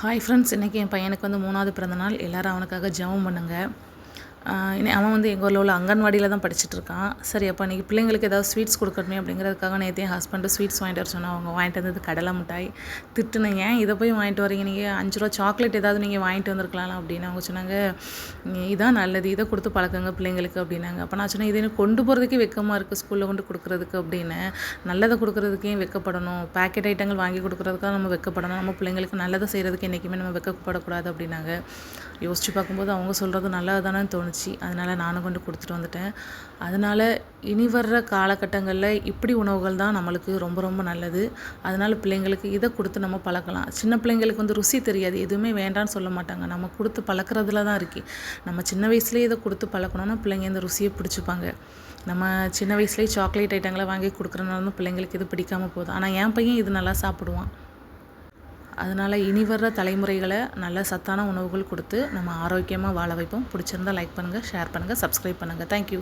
Hi friends, இன்றைக்கி என் பையனுக்கு வந்து 3வது பிறந்தநாள். எல்லோரும் அவனுக்காக ஜெபம் பண்ணுங்க. அவன் வந்து எங்கள் ஊரில் உள்ள அங்கன்வாடியில் தான் படிச்சுட்ருக்கான். சரி, அப்போ இன்றைக்கி பிள்ளைங்களுக்கு ஏதாவது ஸ்வீட்ஸ் கொடுக்கணுமே அப்படிங்கிறதுக்காக நேற்று என் ஹஸ்பண்டு ஸ்வீட்ஸ் வாங்கிட்டு வர சொன்னால் அவங்க வாங்கிட்டு வந்தது கடலை மிட்டாய். திட்டுனேன், ஏன் இதை போய் வாங்கிட்டு வரீங்க, நீங்கள் 5 ரூபா சாக்லேட் ஏதாவது நீங்கள் வாங்கிட்டு வந்திருக்கலாம் அப்படின்னு. அவங்க சொன்னாங்க, இதான் நல்லது, இதை கொடுத்து பழக்கங்க பிள்ளைங்களுக்கு அப்படின்னாங்க. அப்போ நான் சொன்னேன், இது எனக்கு கொண்டு போகிறதுக்கே வெக்கமாக இருக்குது ஸ்கூலில் கொண்டு கொடுக்குறதுக்கு அப்படின்னு. நல்லதை கொடுக்குறதுக்கே வெக்கப்படணும், பேக்கெட் ஐட்டங்கள் வாங்கி கொடுக்குறதுக்காக நம்ம வெக்கப்படணும், நம்ம பிள்ளைங்களுக்கு நல்லதை செய்கிறதுக்கு என்றைக்குமே நம்ம வெக்கப்படக்கூடாது அப்படின்னாங்க. யோசித்து பார்க்கும்போது அவங்க சொல்கிறது நல்லது தானே தோணுச்சு. அதனால் நானும் கொண்டு கொடுத்துட்டு வந்துட்டேன். அதனால் இனி வர்ற காலகட்டங்களில் இப்படி உணவுகள் தான் நம்மளுக்கு ரொம்ப ரொம்ப நல்லது. அதனால் பிள்ளைங்களுக்கு இதை கொடுத்து நம்ம பழக்கலாம். சின்ன பிள்ளைங்களுக்கு வந்து ருசி தெரியாது, எதுவுமே வேண்டான்னு சொல்ல மாட்டாங்க. நம்ம கொடுத்து பழக்கிறதுல தான் இருக்குது. நம்ம சின்ன வயசுலேயே இதை கொடுத்து பழக்கணும்னா பிள்ளைங்க இந்த ருசியை பிடிச்சிப்பாங்க. நம்ம சின்ன வயசுலேயே சாக்லேட் ஐட்டங்களை வாங்கி கொடுக்குறனால பிள்ளைங்களுக்கு இது பிடிக்காமல் போகுது. ஆனால் என் பையன் இது நல்லா சாப்பிடுவான். அதனால் இனி வர்ற தலைமுறைகளை நல்ல சத்தான உணவுகள் கொடுத்து நம்ம ஆரோக்கியமாக வாழ வைப்போம். பிடிச்சிருந்தால் லைக் பண்ணுங்கள், ஷேர் பண்ணுங்கள், சப்ஸ்கிரைப் பண்ணுங்கள். தேங்க்யூ.